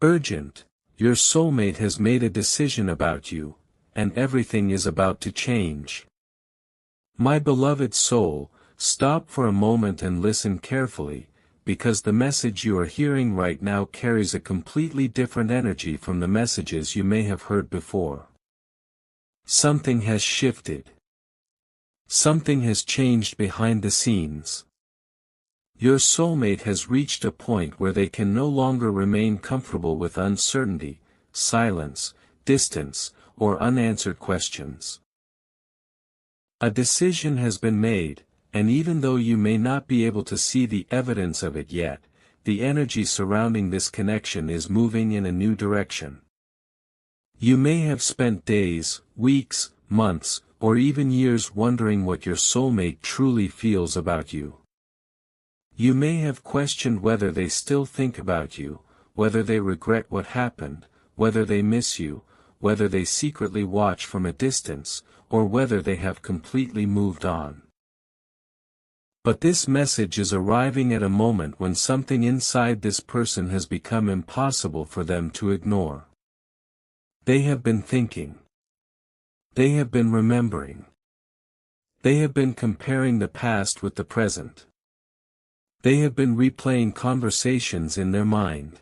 Urgent, your soulmate has made a decision about you, and everything is about to change. My beloved soul, stop for a moment and listen carefully, because the message you are hearing right now carries a completely different energy from the messages you may have heard before. Something has shifted. Something has changed behind the scenes. Your soulmate has reached a point where they can no longer remain comfortable with uncertainty, silence, distance, or unanswered questions. A decision has been made, and even though you may not be able to see the evidence of it yet, the energy surrounding this connection is moving in a new direction. You may have spent days, weeks, months, or even years wondering what your soulmate truly feels about you. You may have questioned whether they still think about you, whether they regret what happened, whether they miss you, whether they secretly watch from a distance, or whether they have completely moved on. But this message is arriving at a moment when something inside this person has become impossible for them to ignore. They have been thinking. They have been remembering. They have been comparing the past with the present. They have been replaying conversations in their mind.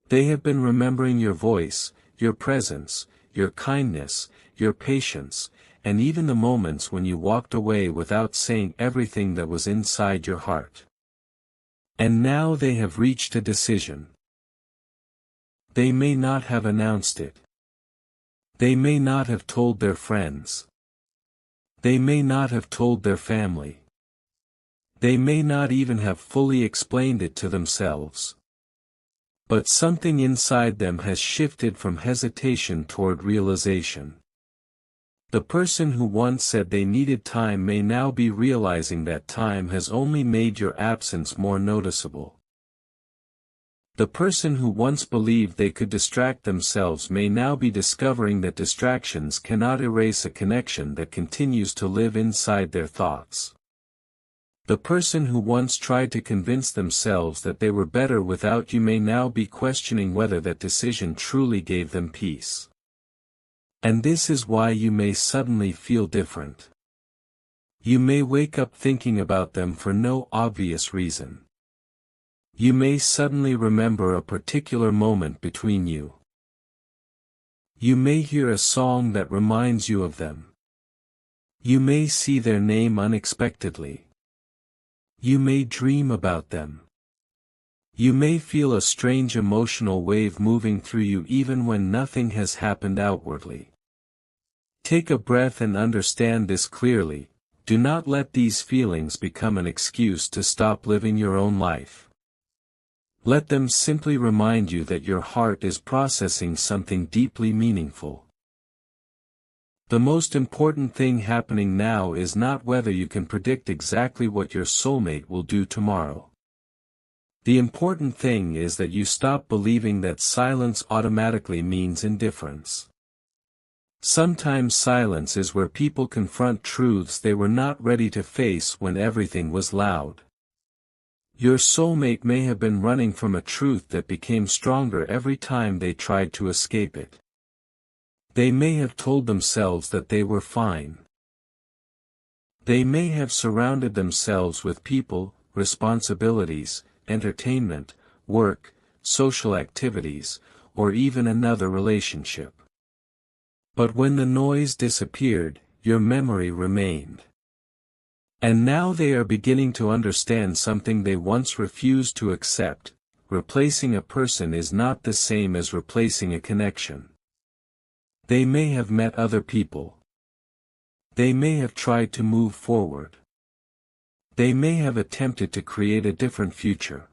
They have been remembering your voice, your presence, your kindness, your patience, and even the moments when you walked away without saying everything that was inside your heart. And now they have reached a decision. They may not have announced it. They may not have told their friends. They may not have told their family. They may not even have fully explained it to themselves. But something inside them has shifted from hesitation toward realization. The person who once said they needed time may now be realizing that time has only made your absence more noticeable. The person who once believed they could distract themselves may now be discovering that distractions cannot erase a connection that continues to live inside their thoughts. The person who once tried to convince themselves that they were better without you may now be questioning whether that decision truly gave them peace. And this is why you may suddenly feel different. You may wake up thinking about them for no obvious reason. You may suddenly remember a particular moment between you. You may hear a song that reminds you of them. You may see their name unexpectedly. You may dream about them. You may feel a strange emotional wave moving through you even when nothing has happened outwardly. Take a breath and understand this clearly. Do not let these feelings become an excuse to stop living your own life. Let them simply remind you that your heart is processing something deeply meaningful. The most important thing happening now is not whether you can predict exactly what your soulmate will do tomorrow. The important thing is that you stop believing that silence automatically means indifference. Sometimes silence is where people confront truths they were not ready to face when everything was loud. Your soulmate may have been running from a truth that became stronger every time they tried to escape it. They may have told themselves that they were fine. They may have surrounded themselves with people, responsibilities, entertainment, work, social activities, or even another relationship. But when the noise disappeared, your memory remained. And now they are beginning to understand something they once refused to accept: replacing a person is not the same as replacing a connection. They may have met other people. They may have tried to move forward. They may have attempted to create a different future.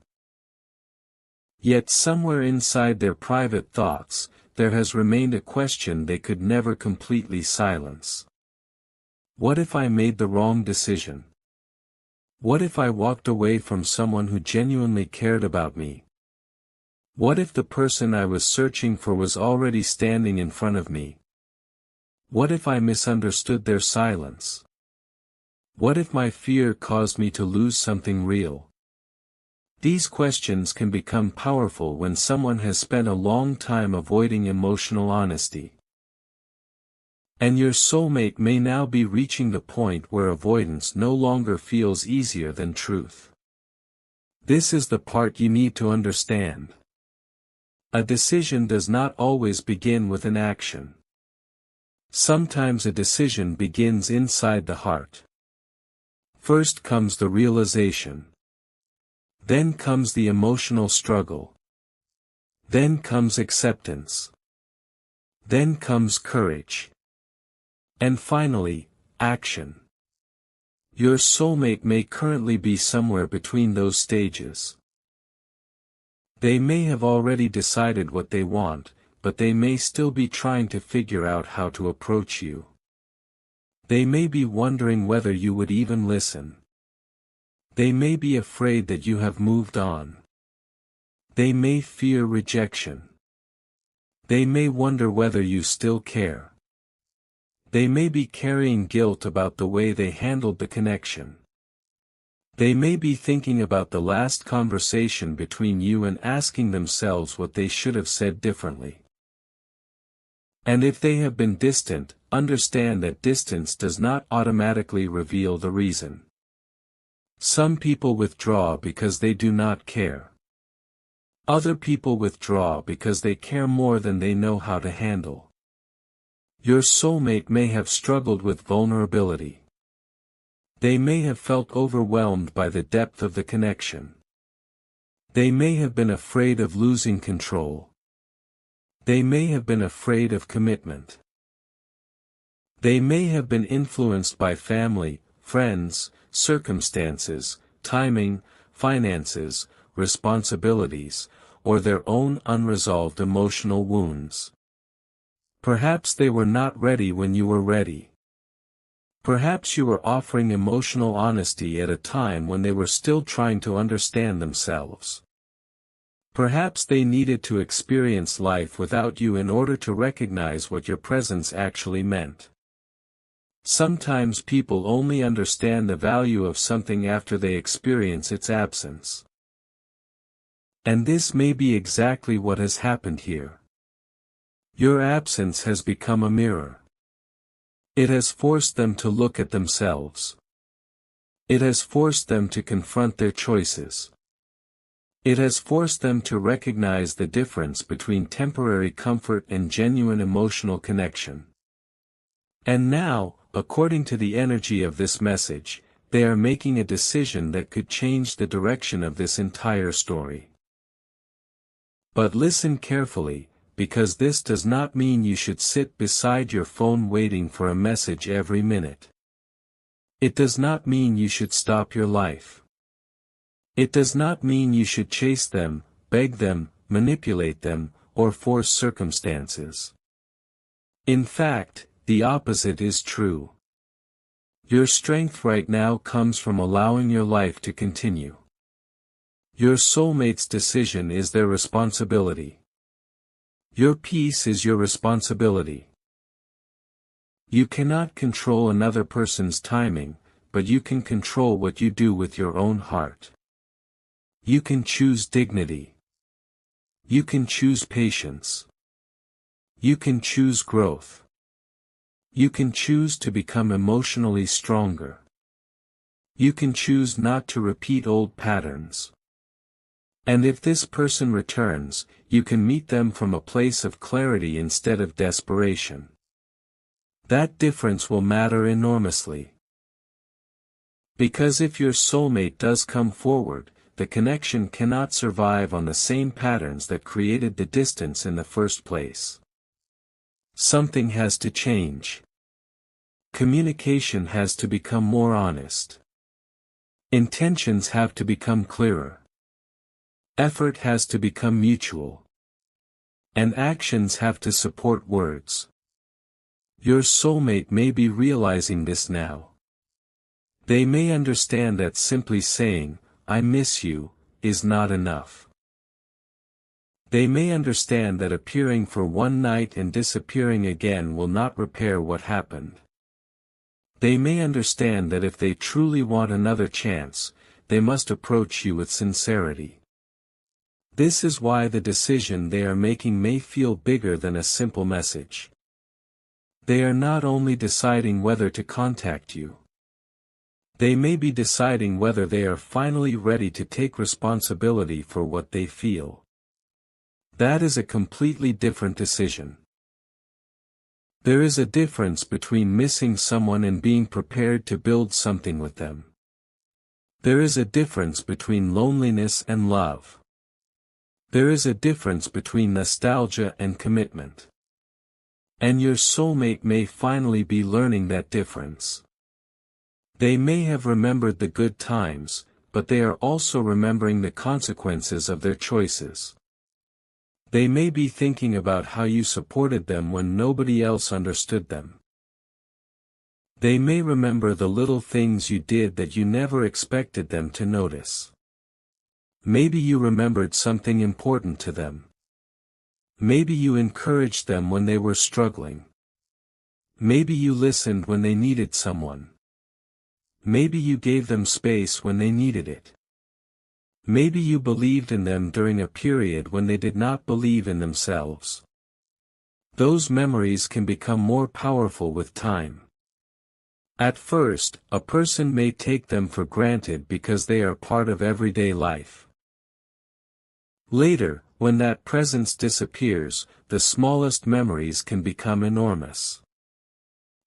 Yet somewhere inside their private thoughts, there has remained a question they could never completely silence. What if I made the wrong decision? What if I walked away from someone who genuinely cared about me? What if the person I was searching for was already standing in front of me? What if I misunderstood their silence? What if my fear caused me to lose something real? These questions can become powerful when someone has spent a long time avoiding emotional honesty. And your soulmate may now be reaching the point where avoidance no longer feels easier than truth. This is the part you need to understand. A decision does not always begin with an action. Sometimes a decision begins inside the heart. First comes the realization. Then comes the emotional struggle. Then comes acceptance. Then comes courage. And finally, action. Your soulmate may currently be somewhere between those stages. They may have already decided what they want, but they may still be trying to figure out how to approach you. They may be wondering whether you would even listen. They may be afraid that you have moved on. They may fear rejection. They may wonder whether you still care. They may be carrying guilt about the way they handled the connection. They may be thinking about the last conversation between you and asking themselves what they should have said differently. And if they have been distant, understand that distance does not automatically reveal the reason. Some people withdraw because they do not care. Other people withdraw because they care more than they know how to handle. Your soulmate may have struggled with vulnerability. They may have felt overwhelmed by the depth of the connection. They may have been afraid of losing control. They may have been afraid of commitment. They may have been influenced by family, friends, circumstances, timing, finances, responsibilities, or their own unresolved emotional wounds. Perhaps they were not ready when you were ready. Perhaps you were offering emotional honesty at a time when they were still trying to understand themselves. Perhaps they needed to experience life without you in order to recognize what your presence actually meant. Sometimes people only understand the value of something after they experience its absence. And this may be exactly what has happened here. Your absence has become a mirror. It has forced them to look at themselves. It has forced them to confront their choices. It has forced them to recognize the difference between temporary comfort and genuine emotional connection. And now, according to the energy of this message, they are making a decision that could change the direction of this entire story. But listen carefully, because this does not mean you should sit beside your phone waiting for a message every minute. It does not mean you should stop your life. It does not mean you should chase them, beg them, manipulate them, or force circumstances. In fact, the opposite is true. Your strength right now comes from allowing your life to continue. Your soulmate's decision is their responsibility. Your peace is your responsibility. You cannot control another person's timing, but you can control what you do with your own heart. You can choose dignity. You can choose patience. You can choose growth. You can choose to become emotionally stronger. You can choose not to repeat old patterns. And if this person returns, you can meet them from a place of clarity instead of desperation. That difference will matter enormously. Because if your soulmate does come forward, the connection cannot survive on the same patterns that created the distance in the first place. Something has to change. Communication has to become more honest. Intentions have to become clearer. Effort has to become mutual. And actions have to support words. Your soulmate may be realizing this now. They may understand that simply saying, "I miss you," is not enough. They may understand that appearing for one night and disappearing again will not repair what happened. They may understand that if they truly want another chance, they must approach you with sincerity. This is why the decision they are making may feel bigger than a simple message. They are not only deciding whether to contact you. They may be deciding whether they are finally ready to take responsibility for what they feel. That is a completely different decision. There is a difference between missing someone and being prepared to build something with them. There is a difference between loneliness and love. There is a difference between nostalgia and commitment. And your soulmate may finally be learning that difference. They may have remembered the good times, but they are also remembering the consequences of their choices. They may be thinking about how you supported them when nobody else understood them. They may remember the little things you did that you never expected them to notice. Maybe you remembered something important to them. Maybe you encouraged them when they were struggling. Maybe you listened when they needed someone. Maybe you gave them space when they needed it. Maybe you believed in them during a period when they did not believe in themselves. Those memories can become more powerful with time. At first, a person may take them for granted because they are part of everyday life. Later, when that presence disappears, the smallest memories can become enormous.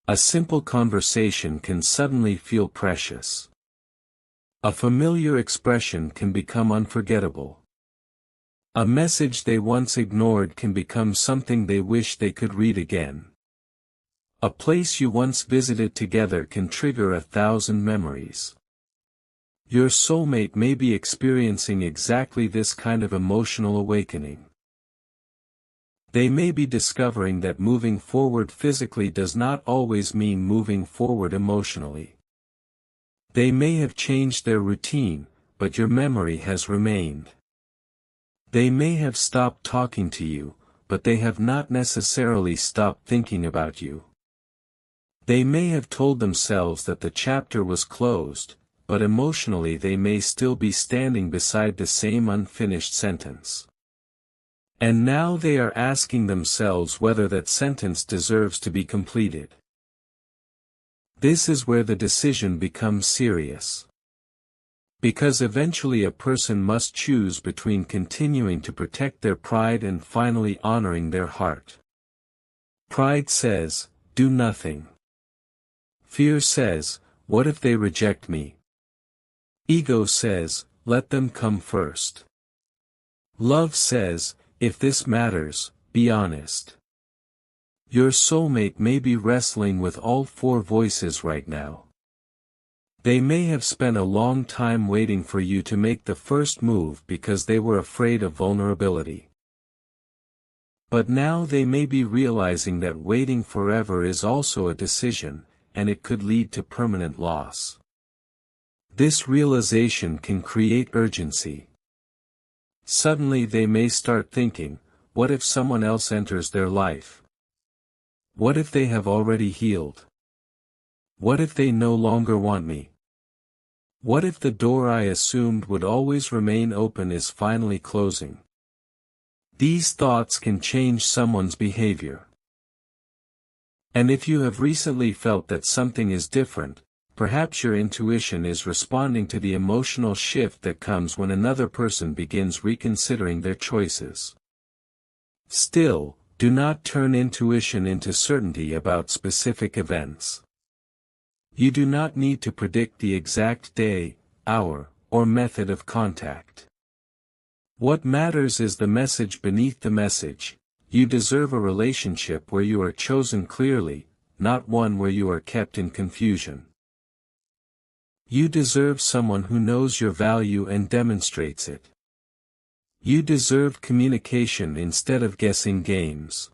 A simple conversation can suddenly feel precious. A familiar expression can become unforgettable. A message they once ignored can become something they wish they could read again. A place you once visited together can trigger 1,000 memories. Your soulmate may be experiencing exactly this kind of emotional awakening. They may be discovering that moving forward physically does not always mean moving forward emotionally. They may have changed their routine, but your memory has remained. They may have stopped talking to you, but they have not necessarily stopped thinking about you. They may have told themselves that the chapter was closed, but emotionally they may still be standing beside the same unfinished sentence. And now they are asking themselves whether that sentence deserves to be completed. This is where the decision becomes serious. Because eventually a person must choose between continuing to protect their pride and finally honoring their heart. Pride says, do nothing. Fear says, what if they reject me? Ego says, let them come first. Love says, if this matters, be honest. Your soulmate may be wrestling with all four voices right now. They may have spent a long time waiting for you to make the first move because they were afraid of vulnerability. But now they may be realizing that waiting forever is also a decision, and it could lead to permanent loss. This realization can create urgency. Suddenly they may start thinking, what if someone else enters their life? What if they have already healed? What if they no longer want me? What if the door I assumed would always remain open is finally closing? These thoughts can change someone's behavior. And if you have recently felt that something is different, perhaps your intuition is responding to the emotional shift that comes when another person begins reconsidering their choices. Still, do not turn intuition into certainty about specific events. You do not need to predict the exact day, hour, or method of contact. What matters is the message beneath the message. You deserve a relationship where you are chosen clearly, not one where you are kept in confusion. You deserve someone who knows your value and demonstrates it. You deserve communication instead of guessing games.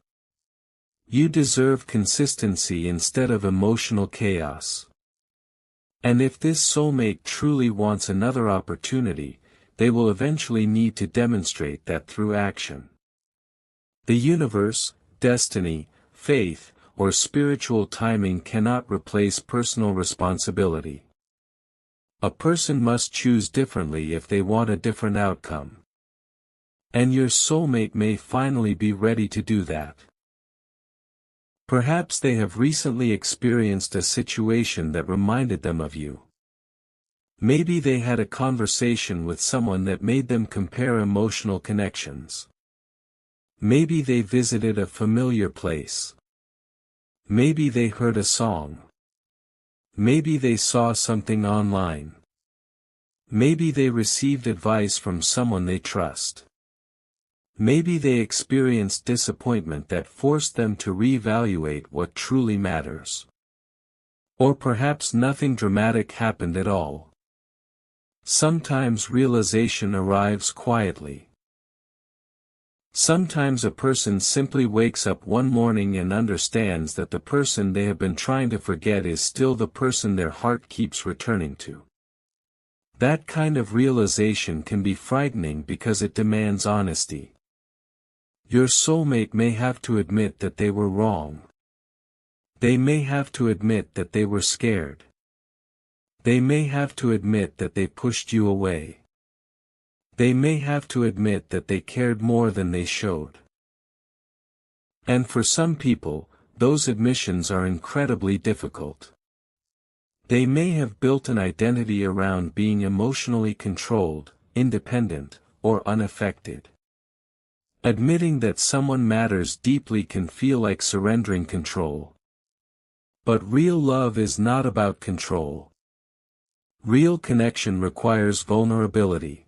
You deserve consistency instead of emotional chaos. And if this soulmate truly wants another opportunity, they will eventually need to demonstrate that through action. The universe, destiny, faith, or spiritual timing cannot replace personal responsibility. A person must choose differently if they want a different outcome. And your soulmate may finally be ready to do that. Perhaps they have recently experienced a situation that reminded them of you. Maybe they had a conversation with someone that made them compare emotional connections. Maybe they visited a familiar place. Maybe they heard a song. Maybe they saw something online. Maybe they received advice from someone they trust. Maybe they experienced disappointment that forced them to reevaluate what truly matters. Or perhaps nothing dramatic happened at all. Sometimes realization arrives quietly. Sometimes a person simply wakes up one morning and understands that the person they have been trying to forget is still the person their heart keeps returning to. That kind of realization can be frightening because it demands honesty. Your soulmate may have to admit that they were wrong. They may have to admit that they were scared. They may have to admit that they pushed you away. They may have to admit that they cared more than they showed. And for some people, those admissions are incredibly difficult. They may have built an identity around being emotionally controlled, independent, or unaffected. Admitting that someone matters deeply can feel like surrendering control. But real love is not about control. Real connection requires vulnerability.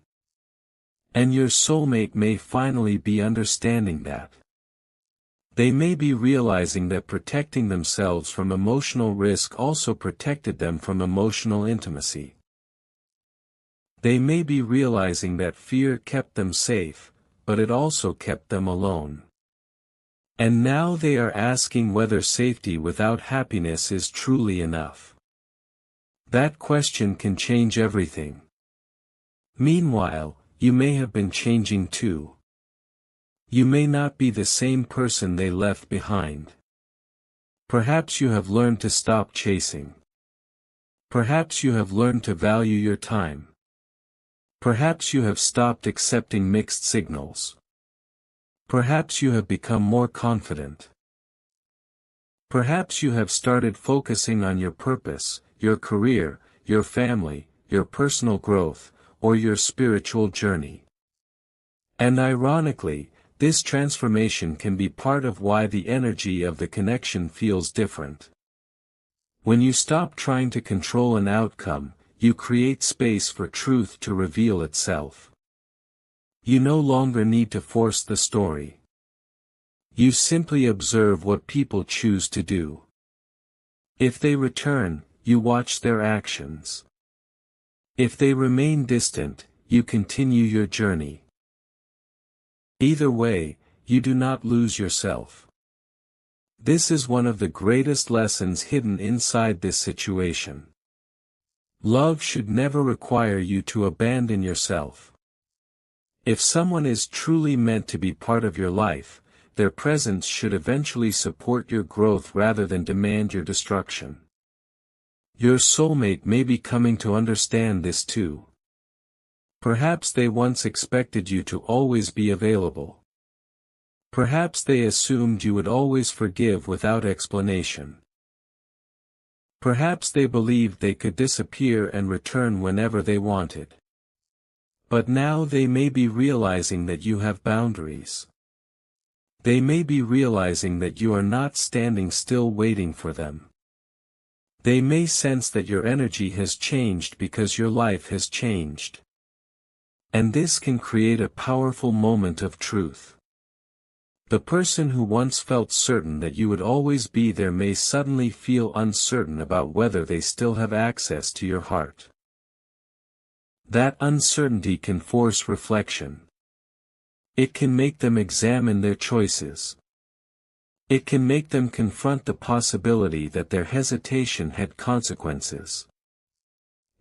And your soulmate may finally be understanding that. They may be realizing that protecting themselves from emotional risk also protected them from emotional intimacy. They may be realizing that fear kept them safe, but it also kept them alone. And now they are asking whether safety without happiness is truly enough. That question can change everything. Meanwhile, you may have been changing too. You may not be the same person they left behind. Perhaps you have learned to stop chasing. Perhaps you have learned to value your time. Perhaps you have stopped accepting mixed signals. Perhaps you have become more confident. Perhaps you have started focusing on your purpose, your career, your family, your personal growth, or your spiritual journey. And ironically, this transformation can be part of why the energy of the connection feels different. When you stop trying to control an outcome, you create space for truth to reveal itself. You no longer need to force the story. You simply observe what people choose to do. If they return, you watch their actions. If they remain distant, you continue your journey. Either way, you do not lose yourself. This is one of the greatest lessons hidden inside this situation. Love should never require you to abandon yourself. If someone is truly meant to be part of your life, their presence should eventually support your growth rather than demand your destruction. Your soulmate may be coming to understand this too. Perhaps they once expected you to always be available. Perhaps they assumed you would always forgive without explanation. Perhaps they believed they could disappear and return whenever they wanted. But now they may be realizing that you have boundaries. They may be realizing that you are not standing still waiting for them. They may sense that your energy has changed because your life has changed. And this can create a powerful moment of truth. The person who once felt certain that you would always be there may suddenly feel uncertain about whether they still have access to your heart. That uncertainty can force reflection. It can make them examine their choices. It can make them confront the possibility that their hesitation had consequences.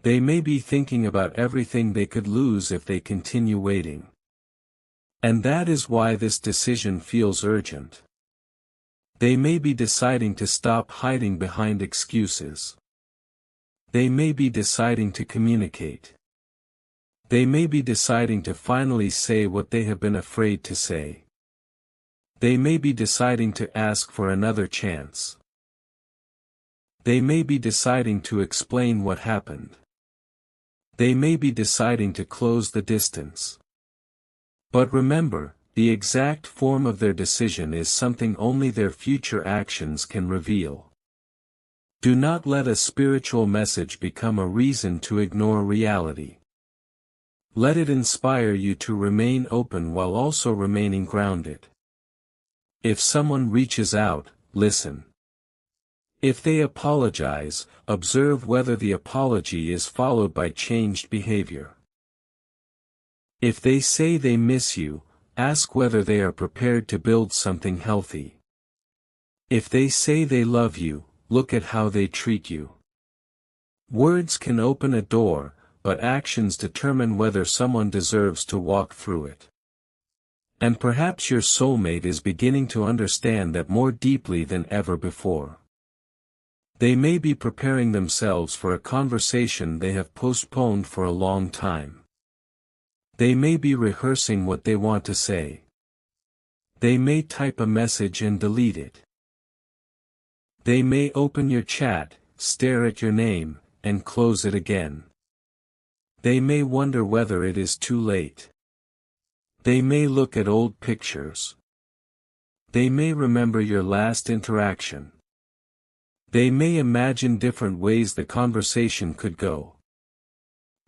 They may be thinking about everything they could lose if they continue waiting. And that is why this decision feels urgent. They may be deciding to stop hiding behind excuses. They may be deciding to communicate. They may be deciding to finally say what they have been afraid to say. They may be deciding to ask for another chance. They may be deciding to explain what happened. They may be deciding to close the distance. But remember, the exact form of their decision is something only their future actions can reveal. Do not let a spiritual message become a reason to ignore reality. Let it inspire you to remain open while also remaining grounded. If someone reaches out, listen. If they apologize, observe whether the apology is followed by changed behavior. If they say they miss you, ask whether they are prepared to build something healthy. If they say they love you, look at how they treat you. Words can open a door, but actions determine whether someone deserves to walk through it. And perhaps your soulmate is beginning to understand that more deeply than ever before. They may be preparing themselves for a conversation they have postponed for a long time. They may be rehearsing what they want to say. They may type a message and delete it. They may open your chat, stare at your name, and close it again. They may wonder whether it is too late. They may look at old pictures. They may remember your last interaction. They may imagine different ways the conversation could go.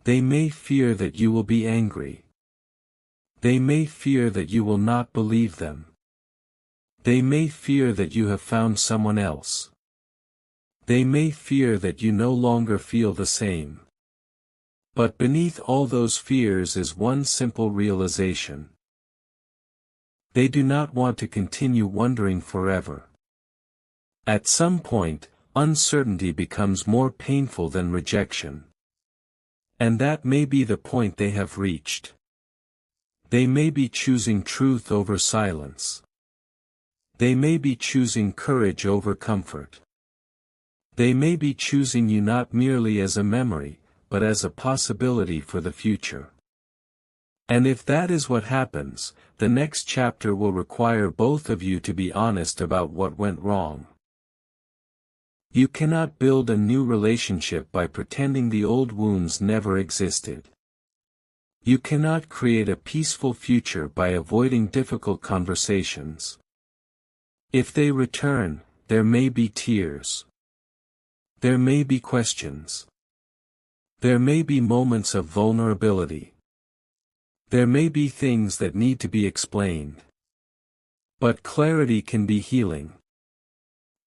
They may fear that you will be angry. They may fear that you will not believe them. They may fear that you have found someone else. They may fear that you no longer feel the same. But beneath all those fears is one simple realization. They do not want to continue wondering forever. At some point, uncertainty becomes more painful than rejection. And that may be the point they have reached. They may be choosing truth over silence. They may be choosing courage over comfort. They may be choosing you not merely as a memory, but as a possibility for the future. And if that is what happens, the next chapter will require both of you to be honest about what went wrong. You cannot build a new relationship by pretending the old wounds never existed. You cannot create a peaceful future by avoiding difficult conversations. If they return, there may be tears. There may be questions. There may be moments of vulnerability. There may be things that need to be explained. But clarity can be healing.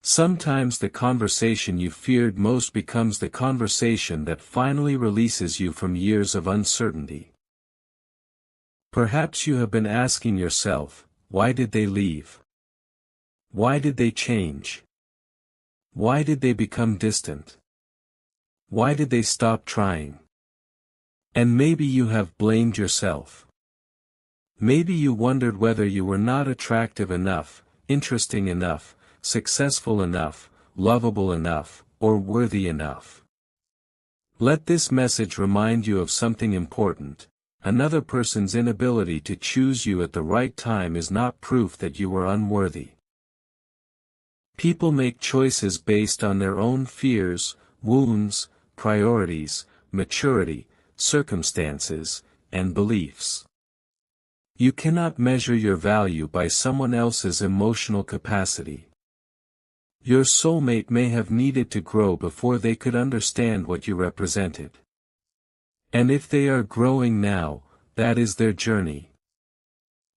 Sometimes the conversation you feared most becomes the conversation that finally releases you from years of uncertainty. Perhaps you have been asking yourself, why did they leave? Why did they change? Why did they become distant? Why did they stop trying? And maybe you have blamed yourself. Maybe you wondered whether you were not attractive enough, interesting enough, successful enough, lovable enough, or worthy enough. Let this message remind you of something important. Another person's inability to choose you at the right time is not proof that you were unworthy. People make choices based on their own fears, wounds, priorities, maturity, circumstances, and beliefs. You cannot measure your value by someone else's emotional capacity. Your soulmate may have needed to grow before they could understand what you represented. And if they are growing now, that is their journey.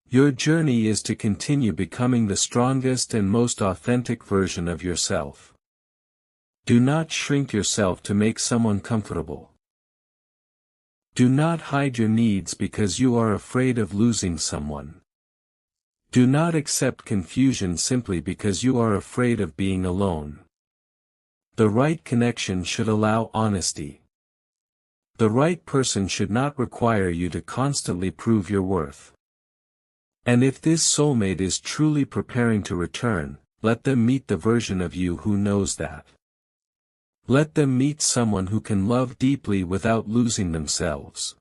Your journey is to continue becoming the strongest and most authentic version of yourself. Do not shrink yourself to make someone comfortable. Do not hide your needs because you are afraid of losing someone. Do not accept confusion simply because you are afraid of being alone. The right connection should allow honesty. The right person should not require you to constantly prove your worth. And if this soulmate is truly preparing to return, let them meet the version of you who knows that. Let them meet someone who can love deeply without losing themselves.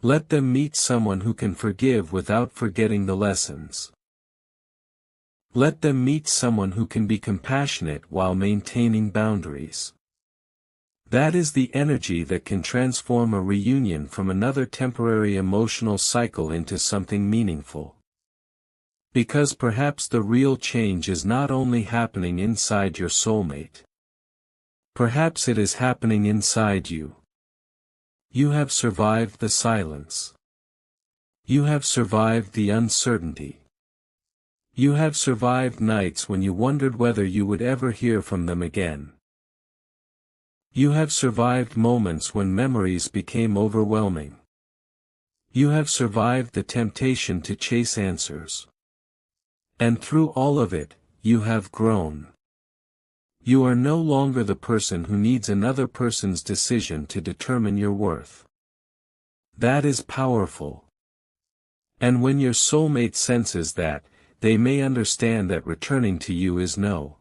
Let them meet someone who can forgive without forgetting the lessons. Let them meet someone who can be compassionate while maintaining boundaries. That is the energy that can transform a reunion from another temporary emotional cycle into something meaningful. Because perhaps the real change is not only happening inside your soulmate. Perhaps it is happening inside you. You have survived the silence. You have survived the uncertainty. You have survived nights when you wondered whether you would ever hear from them again. You have survived moments when memories became overwhelming. You have survived the temptation to chase answers. And through all of it, you have grown. You are no longer the person who needs another person's decision to determine your worth. That is powerful. And when your soulmate senses that, they may understand that returning to you is no